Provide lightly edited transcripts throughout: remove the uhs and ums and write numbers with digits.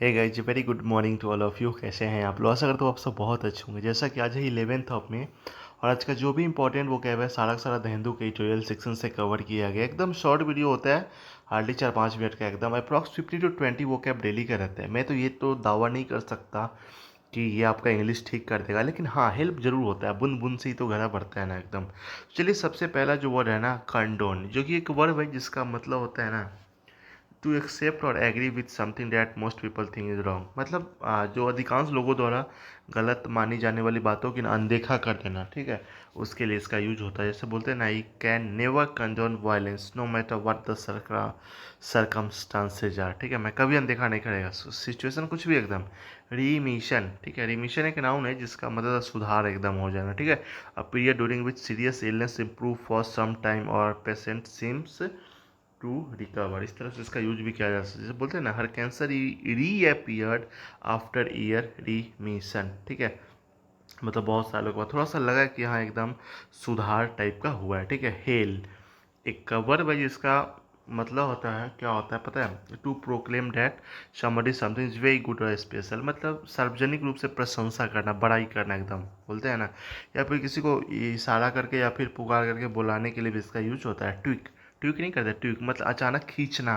Hey guys, very good morning to all of you. कैसे हैं आप लोग? आशा करता हूँ आप सब बहुत अच्छे होंगे। जैसा कि आज है 11th ऑफ में और आज का जो भी इंपॉर्टेंट वो क्या है सारा का सारा द हिंदू के ट्यूटोरियल सेक्शन से कवर किया गया। एकदम शॉर्ट वीडियो होता है, हार्डली 4-5 मिनट का। एकदम अप्रॉक्स 50 to 20 वो कैब डेली का रहता है। मैं तो ये तो दावा नहीं कर सकता कि ये आपका इंग्लिश ठीक कर देगा, लेकिन हाँ हेल्प जरूर होता है। बूंद बूंद से ही तो घड़ा भरता है ना एकदम। चलिए, सबसे पहला जो वर्ड है ना, कंडोन, जो कि एक वर्ड है जिसका मतलब होता है ना टू एक्सेप्ट और agree with something that most people think is wrong. मतलब जो अधिकांश लोगों द्वारा गलत मानी जाने वाली बातों की अनदेखा कर देना, ठीक है, उसके लिए इसका यूज होता है। जैसे बोलते हैं ना, I can never condone violence no matter what the circumstances are. ठीक है, मैं कभी अनदेखा नहीं करेगा सिचुएशन कुछ भी एकदम। रीमिशन, ठीक है, रिमिशन एक नाउन है जिसका मतलब सुधार एकदम हो जाना। ठीक है, a period during which serious illness improve for some time और पेशेंट सिम्स टू रिकवर। इस तरह से इसका यूज भी किया जा सकता है। जैसे बोलते हैं ना, हर कैंसर रीअपियर्ड आफ्टर ईयर रीमिशन। ठीक है, मतलब बहुत सालों के बाद थोड़ा सा लगा कि हाँ एकदम सुधार टाइप का हुआ है। ठीक है, हेल एक वर्ब है जिसका मतलब होता है, क्या होता है पता है? To proclaim that somebody something is very good और स्पेशल। मतलब सार्वजनिक रूप से प्रशंसा करना, बड़ाई करना एकदम, बोलते हैं ना। या फिर किसी को इशारा करके या फिर पुकार करके बुलाने के लिए भी इसका यूज होता है। ट्विक, ट्विक नहीं करते, ट्विक मतलब अचानक खींचना,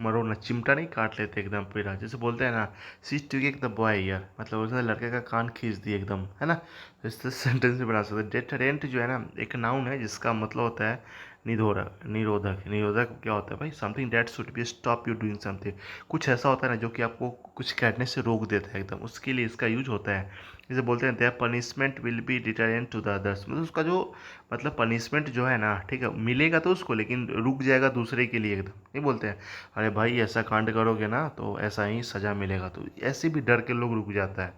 मरोड़ना, चिमटा नहीं काट लेते एकदम पीड़ा। जैसे बोलते हैं ना, सी ट्विक एक द बॉय ईयर, मतलब उसने लड़के का कान खींच दिया एकदम, है ना। तो इस सेंटेंस भी बना सकते हैं। डेटरेंट जो है ना, एक नाउन है जिसका मतलब होता है निरोधक। निरोधक, निरोधक क्या होता है भाई? Something that should be stop you doing something. कुछ ऐसा होता है ना जो कि आपको कुछ करने से रोक देता है एकदम, उसके लिए इसका यूज होता है। जैसे बोलते हैं, there punishment will be deterrent to the others. मतलब उसका जो मतलब पनिशमेंट जो है ना, ठीक है, मिलेगा तो उसको, लेकिन रुक जाएगा दूसरे के लिए एकदम। नहीं बोलते हैं अरे भाई ऐसा कांड करोगे ना तो ऐसा ही सजा मिलेगा, तो ऐसे भी डर के लोग रुक जाता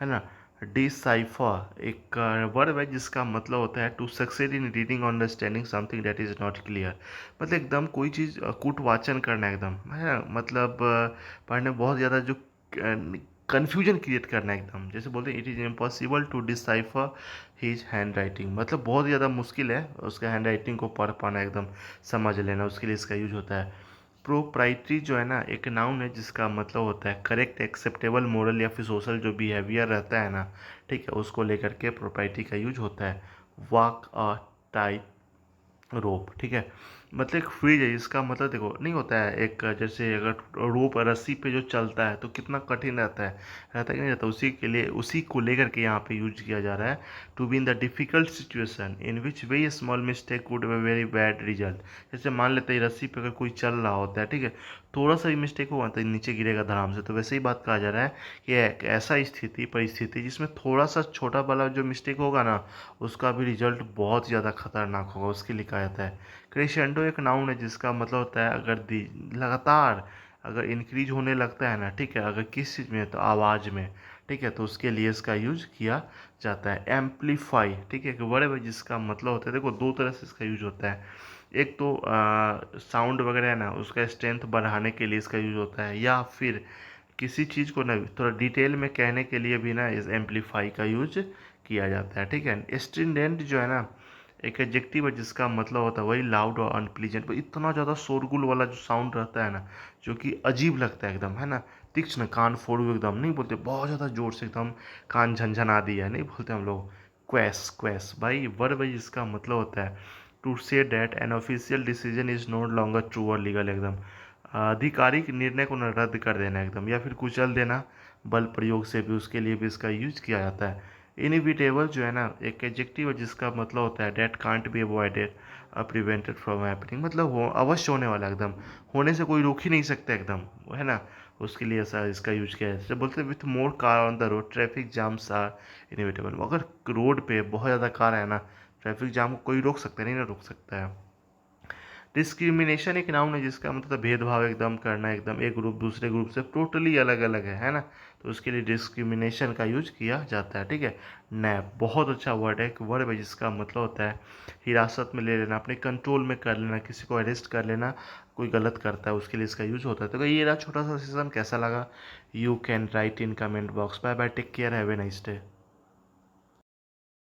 है ना। डिसाइफर एक वर्ब है जिसका मतलब होता है to succeed in reading understanding something that is not clear. मतलब एकदम कोई चीज़ कूटवाचन करना एकदम, है ना। मतलब पढ़ने में बहुत ज़्यादा जो कन्फ्यूजन क्रिएट करना एकदम। जैसे बोलते हैं, it is impossible to decipher his hand writing. मतलब बहुत ज़्यादा मुश्किल है उसका हैंड राइटिंग को पढ़ पाना एकदम, समझ लेना, उसके लिए इसका यूज होता है। प्रोप्राइटरी जो है ना, एक नाउन है जिसका मतलब होता है करेक्ट, एक्सेप्टेबल, मोरल या फिर सोशल जो बिहेवियर रहता है ना, ठीक है, उसको लेकर के प्रोप्राइटरी का यूज होता है। वॉक अ टाइट रोप, ठीक है, मतलब एक फ्रीज है जिसका मतलब देखो नहीं होता है एक, जैसे अगर रोप रस्सी पे जो चलता है तो कितना कठिन रहता है, रहता है कि नहीं रहता, उसी के लिए, उसी को लेकर के यहाँ पे यूज किया जा रहा है। To be in the difficult situation in which very small mistake would very bad result. जैसे मान लेते हैं रस्सी पे अगर कोई चल रहा होता है, ठीक है, थोड़ा सा भी मिस्टेक होगा तो नीचे गिरेगा धड़ाम से। तो वैसे ही बात कहा जा रहा है कि एक ऐसा स्थिति, परिस्थिति जिसमें थोड़ा सा छोटा वाला जो मिस्टेक होगा ना, उसका भी रिजल्ट बहुत ज़्यादा खतरनाक होगा, उसके लिए कहा जाता है। क्रेशेंडो एक नाउन है जिसका मतलब होता है अगर लगातार अगर इंक्रीज होने लगता है ना, ठीक है, अगर किस चीज़ में तो आवाज़ में, ठीक है, तो उसके लिए इसका यूज किया जाता है। एम्पलीफाई, ठीक है, एक वर्ड है जिसका मतलब होता है, देखो दो तरह से इसका यूज होता है। एक तो साउंड वगैरह है ना, उसका स्ट्रेंथ बढ़ाने के लिए इसका यूज होता है, या फिर किसी चीज़ को ना थोड़ा डिटेल में कहने के लिए भी ना इस एम्पलीफाई का यूज किया जाता है। ठीक है, स्ट्रिंडेंट जो है ना, एक एडजेक्टिव है जिसका मतलब होता है वही लाउड और अनप्लीजेंट। पर इतना ज़्यादा शोरगुल वाला जो साउंड रहता है ना, जो कि अजीब लगता है एकदम, है ना। तीक्ष्ण, कान फोड़ू एकदम, नहीं बोलते बहुत ज़्यादा जोर से एकदम कान झनझना दिया, नहीं बोलते हम लोग। क्वैस, क्वैस भाई वर्ब है जिसका मतलब होता है to say that an official decision is no longer true और लीगल एकदम। आधिकारिक निर्णय को न रद्द कर देना एकदम, या फिर कुचल देना बल प्रयोग से भी, उसके लिए भी इसका यूज किया जाता है। इनिविटेबल जो है ना, एक एडजेक्टिव है जिसका मतलब होता है that can't be avoided prevented from happening. मतलब हो अवश्य होने वाला एकदम, होने से कोई रोक ही नहीं सकता एकदम, है ना। उसके लिए ऐसा इसका यूज किया है। जब बोलते हैं with more car on the road traffic jams are inevitable. अगर रोड पे बहुत ज़्यादा कार है ना, ट्रैफिक जाम को कोई रोक सकता है, नहीं ना रोक सकता है। डिस्क्रिमिनेशन एक नाउन है जिसका मतलब भेदभाव एकदम करना, एकदम एक ग्रुप दूसरे ग्रुप से टोटली अलग अलग है ना। तो उसके लिए डिस्क्रिमिनेशन का यूज किया जाता है। ठीक है, नैप बहुत अच्छा वर्ड है, एक वर्ड है जिसका मतलब होता है हिरासत में ले लेना, अपने कंट्रोल में कर लेना, किसी को अरेस्ट कर लेना, कोई गलत करता है उसके लिए इसका यूज होता है। तो ये रहा छोटा सा सेशन, कैसा लगा? You can write in comment box. Bye bye, take care, have a nice day.